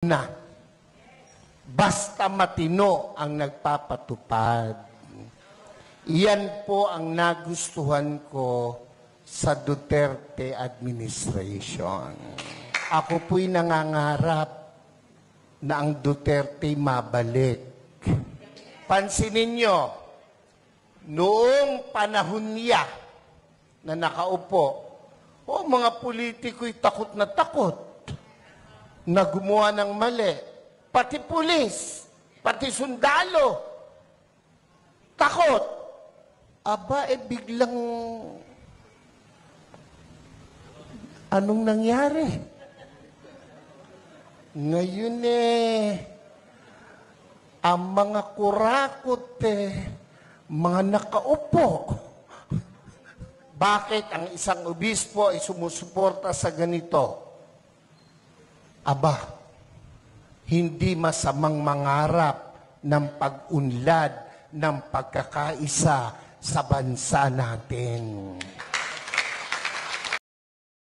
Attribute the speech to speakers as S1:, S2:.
S1: na. Basta matino ang nagpapatupad. Iyan po ang nagustuhan ko sa Duterte administration. Ako po'y nangangarap na ang Duterte mabalik. Pansinin nyo, noong panahon niya na nakaupo, mga politiko'y takot na gumawa ng mali. Pati pulis, pati sundalo, takot. Aba, biglang, anong nangyari? Ngayon ang mga kurakot mga nakaupo. Bakit ang isang obispo ay sumusuporta sa ganito? Aba, hindi masamang mangarap ng pag-unlad ng pagkakaisa sa bansa natin.